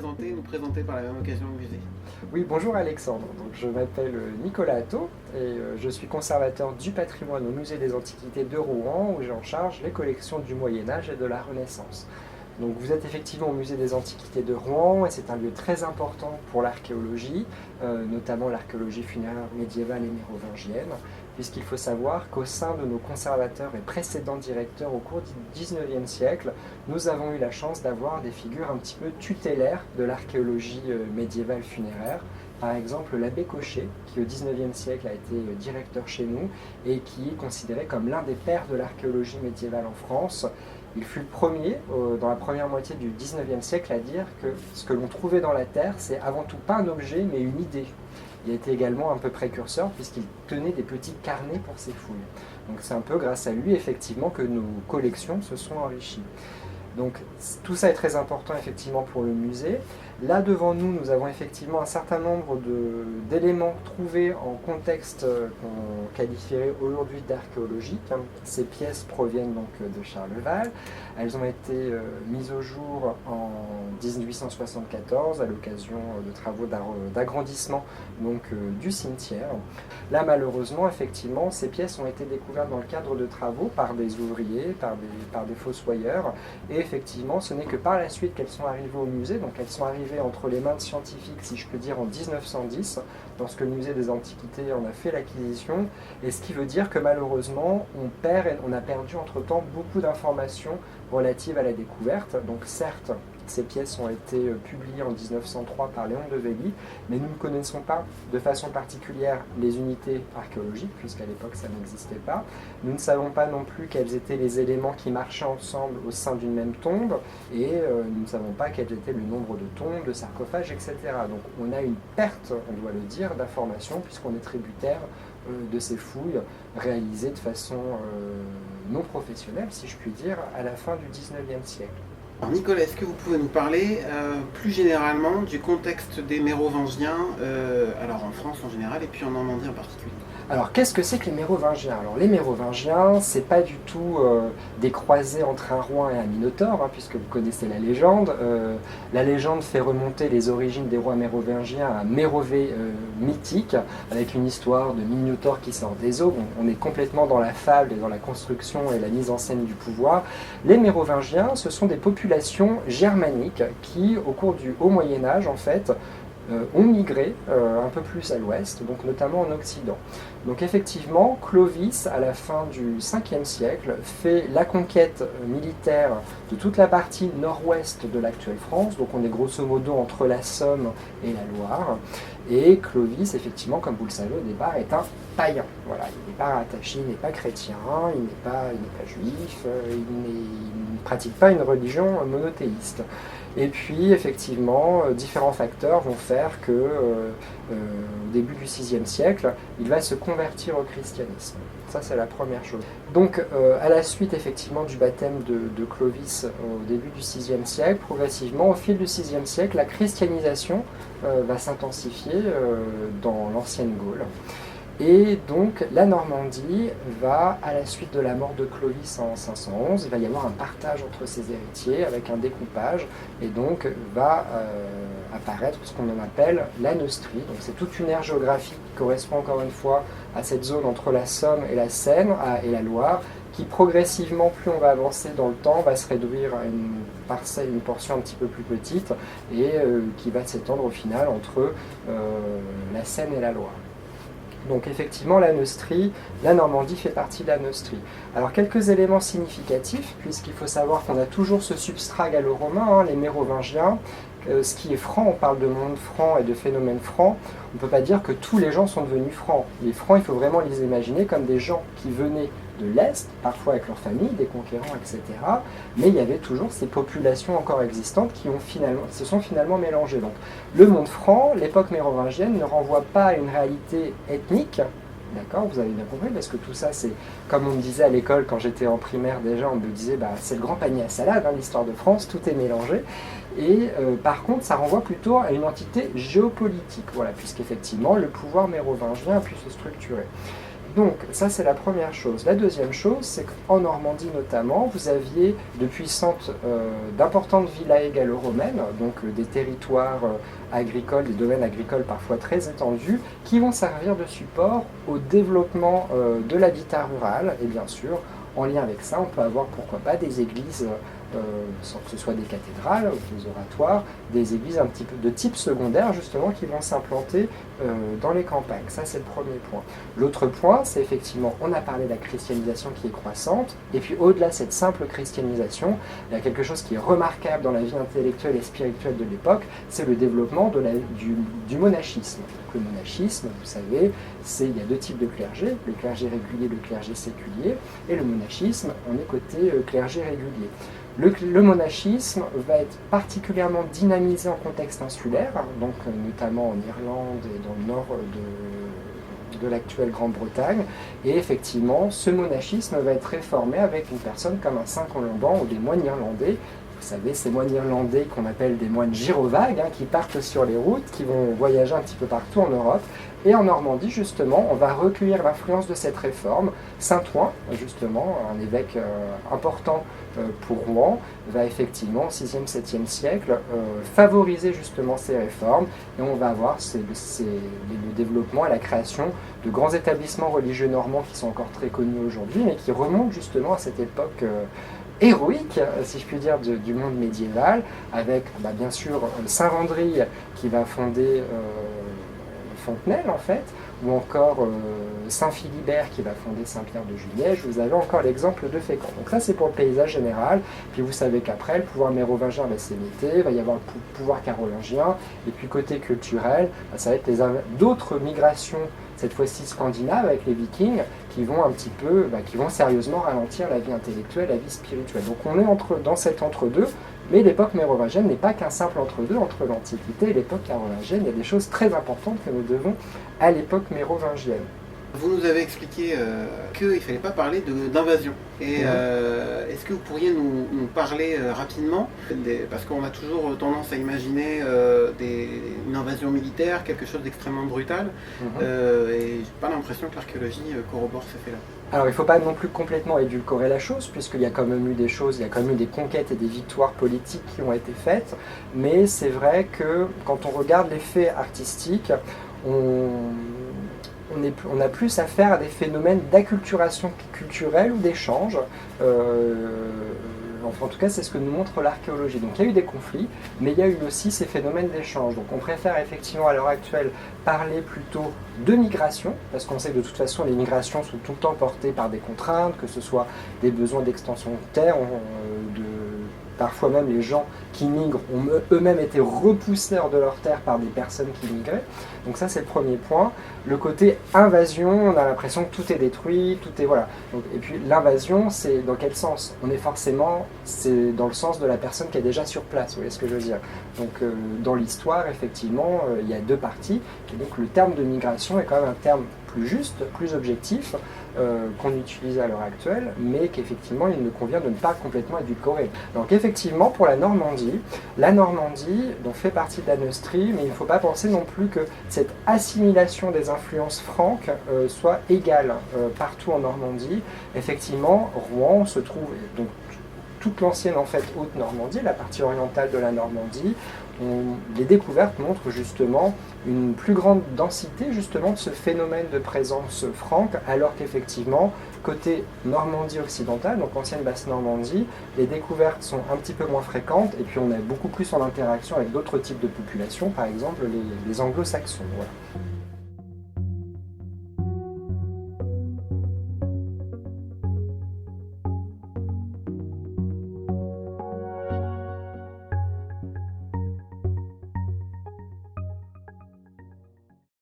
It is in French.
nous présenter par la même occasion le musée. Oui, bonjour Alexandre. Donc, je m'appelle Nicolas Atto et je suis conservateur du patrimoine au Musée des Antiquités de Rouen où j'ai en charge les collections du Moyen-Âge et de la Renaissance. Donc vous êtes effectivement au Musée des Antiquités de Rouen et c'est un lieu très important pour l'archéologie, notamment l'archéologie funéraire médiévale et mérovingienne, puisqu'il faut savoir qu'au sein de nos conservateurs et précédents directeurs au cours du XIXe siècle, nous avons eu la chance d'avoir des figures un petit peu tutélaires de l'archéologie médiévale funéraire. Par exemple, l'abbé Cochet, qui au XIXe siècle a été directeur chez nous et qui est considéré comme l'un des pères de l'archéologie médiévale en France. Il fut le premier, dans la première moitié du XIXe siècle, à dire que ce que l'on trouvait dans la terre, c'est avant tout pas un objet, mais une idée. Il a été également un peu précurseur, puisqu'il tenait des petits carnets pour ses fouilles. Donc c'est un peu grâce à lui, effectivement, que nos collections se sont enrichies. Donc tout ça est très important, effectivement, pour le musée. Là, devant nous, nous avons effectivement un certain nombre d'éléments trouvés en contexte qu'on qualifierait aujourd'hui d'archéologique. Ces pièces proviennent donc de Charleval. Elles ont été mises au jour en 1874 à l'occasion de travaux d'agrandissement du cimetière. Là, malheureusement, effectivement, ces pièces ont été découvertes dans le cadre de travaux par des ouvriers, par des fossoyeurs. Et effectivement, ce n'est que par la suite qu'elles sont arrivées au musée. Donc elles sont arrivées entre les mains de scientifiques, si je peux dire, en 1910, lorsque le musée des Antiquités en a fait l'acquisition, et ce qui veut dire que malheureusement, on a perdu entre-temps beaucoup d'informations relatives à la découverte. Donc certes, ces pièces ont été publiées en 1903 par Léon de Velly, mais nous ne connaissons pas de façon particulière les unités archéologiques, puisqu'à l'époque ça n'existait pas. Nous ne savons pas non plus quels étaient les éléments qui marchaient ensemble au sein d'une même tombe, et nous ne savons pas quel était le nombre de tombes, de sarcophages, etc. Donc on a une perte, on doit le dire, d'informations, puisqu'on est tributaire de ces fouilles réalisées de façon non professionnelle, si je puis dire, à la fin du XIXe siècle. Alors Nicolas, est-ce que vous pouvez nous parler plus généralement du contexte des Mérovingiens, alors en France en général et puis en Normandie en particulier? Alors, qu'est-ce que c'est que les Mérovingiens? Alors, les Mérovingiens, c'est pas du tout des croisés entre un roi et un minotaure, hein, puisque vous connaissez la légende. La légende fait remonter les origines des rois mérovingiens à un Mérové mythique, avec une histoire de minotaure qui sort des eaux. Bon, on est complètement dans la fable et dans la construction et la mise en scène du pouvoir. Les Mérovingiens, ce sont des populations germaniques qui, au cours du Haut Moyen-Âge, en fait, ont migré un peu plus à l'ouest, donc notamment en Occident. Donc effectivement, Clovis, à la fin du 5e siècle, fait la conquête militaire de toute la partie nord-ouest de l'actuelle France, donc on est grosso modo entre la Somme et la Loire, et Clovis, effectivement, comme vous le savez au départ, est un païen. Voilà, il n'est pas rattaché, il n'est pas chrétien, il n'est pas juif, il ne pratique pas une religion monothéiste. Et puis, effectivement, différents facteurs vont faire que, au début du VIe siècle, il va se convertir au christianisme. Ça, c'est la première chose. Donc, à la suite, effectivement, du baptême de Clovis au début du VIe siècle, progressivement, au fil du VIe siècle, la christianisation va s'intensifier dans l'ancienne Gaule. Et donc la Normandie va, à la suite de la mort de Clovis en 511, il va y avoir un partage entre ses héritiers avec un découpage, et donc va apparaître ce qu'on en appelle la Neustrie. Donc c'est toute une aire géographique qui correspond encore une fois à cette zone entre la Somme et la Seine et la Loire, qui progressivement, plus on va avancer dans le temps, va se réduire à une parcelle, une portion un petit peu plus petite, et qui va s'étendre au final entre la Seine et la Loire. Donc effectivement, la Neustrie, la Normandie fait partie de la Neustrie. Alors quelques éléments significatifs, puisqu'il faut savoir qu'on a toujours ce substrat gallo-romain, hein, les Mérovingiens. Ce qui est franc, on parle de monde franc et de phénomène franc, on ne peut pas dire que tous les gens sont devenus francs. Les francs, il faut vraiment les imaginer comme des gens qui venaient de l'Est, parfois avec leur famille, des conquérants, etc. Mais il y avait toujours ces populations encore existantes qui se sont finalement mélangées. Donc, le monde franc, l'époque mérovingienne, ne renvoie pas à une réalité ethnique. D'accord, vous avez bien compris, parce que tout ça, c'est comme on me disait à l'école quand j'étais en primaire déjà, on me disait c'est le grand panier à salade, hein, l'histoire de France, tout est mélangé. Et par contre, ça renvoie plutôt à une entité géopolitique, voilà, puisqu'effectivement, le pouvoir mérovingien a pu se structurer. Donc ça c'est la première chose. La deuxième chose, c'est qu'en Normandie notamment, vous aviez de puissantes, d'importantes villas gallo-romaines, donc des territoires agricoles, des domaines agricoles parfois très étendus, qui vont servir de support au développement de l'habitat rural. Et bien sûr, en lien avec ça, on peut avoir pourquoi pas des églises, sans que ce soit des cathédrales ou des oratoires, des églises un petit peu de type secondaire justement qui vont s'implanter dans les campagnes. Ça c'est le premier point. L'autre point, c'est effectivement, on a parlé de la christianisation qui est croissante, et puis au-delà de cette simple christianisation, il y a quelque chose qui est remarquable dans la vie intellectuelle et spirituelle de l'époque, c'est le développement du monachisme. Donc, le monachisme, vous savez, il y a deux types de clergé, le clergé régulier, le clergé séculier, et le monachisme, on est côté clergé régulier. Le monachisme va être particulièrement dynamisé en contexte insulaire, donc notamment en Irlande et dans le nord de l'actuelle Grande-Bretagne, et effectivement ce monachisme va être réformé avec une personne comme un saint Colomban ou des moines irlandais. Vous savez, ces moines irlandais qu'on appelle des moines gyrovagues, qui partent sur les routes, qui vont voyager un petit peu partout en Europe. Et en Normandie, justement, on va recueillir l'influence de cette réforme. Saint-Ouen, justement, un évêque important pour Rouen, va effectivement, au 6e, 7e siècle, favoriser justement ces réformes. Et on va avoir le développement et la création de grands établissements religieux normands qui sont encore très connus aujourd'hui, mais qui remontent justement à cette époque héroïque, si je puis dire, du monde médiéval, avec bien sûr Saint-Vendry qui va fonder Fontenelle en fait, ou encore Saint-Philibert qui va fonder Saint-Pierre de Juliège. Vous avez encore l'exemple de Fécamp. Donc ça c'est pour le paysage général, puis vous savez qu'après le pouvoir mérovingien va s'émietter, il va y avoir le pouvoir carolingien, et puis côté culturel, ça va être d'autres migrations, cette fois-ci scandinaves avec les Vikings, qui vont un petit peu, qui vont sérieusement ralentir la vie intellectuelle, la vie spirituelle. Donc on est dans cet entre-deux, mais l'époque mérovingienne n'est pas qu'un simple entre-deux entre l'Antiquité et l'époque carolingienne. Il y a des choses très importantes que nous devons à l'époque mérovingienne. Vous nous avez expliqué qu'il ne fallait pas parler d'invasion. Et est-ce que vous pourriez nous parler rapidement, parce qu'on a toujours tendance à imaginer une invasion militaire, quelque chose d'extrêmement brutal, et j'ai pas l'impression que l'archéologie corrobore ces faits-là. Alors il ne faut pas non plus complètement édulcorer la chose, puisqu'il y a quand même eu des choses, il y a quand même eu des conquêtes et des victoires politiques qui ont été faites, mais c'est vrai que quand on regarde les faits artistiques, on a plus affaire à des phénomènes d'acculturation culturelle ou d'échange. En tout cas, c'est ce que nous montre l'archéologie. Donc il y a eu des conflits, mais il y a eu aussi ces phénomènes d'échange. Donc on préfère effectivement à l'heure actuelle parler plutôt de migration, parce qu'on sait que de toute façon les migrations sont tout le temps portées par des contraintes, que ce soit des besoins d'extension de terre, parfois même les gens qui migrent ont eux-mêmes été repoussés hors de leur terre par des personnes qui migraient. Donc ça c'est le premier point. Le côté invasion, on a l'impression que tout est détruit, tout est voilà. Donc, et puis l'invasion, c'est dans quel sens? C'est dans le sens de la personne qui est déjà sur place, vous voyez ce que je veux dire. Donc dans l'histoire, effectivement, il y a deux parties. Et donc le terme de migration est quand même un terme plus juste, plus objectif, qu'on utilise à l'heure actuelle, mais qu'effectivement il ne convient de ne pas complètement édulcorer. Donc effectivement pour la Normandie donc, fait partie de la Neustrie, mais il ne faut pas penser non plus que cette assimilation des influences franques soit égale partout en Normandie. Effectivement, Rouen se trouve, donc toute l'ancienne en fait Haute-Normandie, la partie orientale de la Normandie, les découvertes montrent justement une plus grande densité justement de ce phénomène de présence franque, alors qu'effectivement, côté Normandie occidentale, donc ancienne Basse-Normandie, les découvertes sont un petit peu moins fréquentes, et puis on est beaucoup plus en interaction avec d'autres types de populations, par exemple les anglo-saxons. Voilà.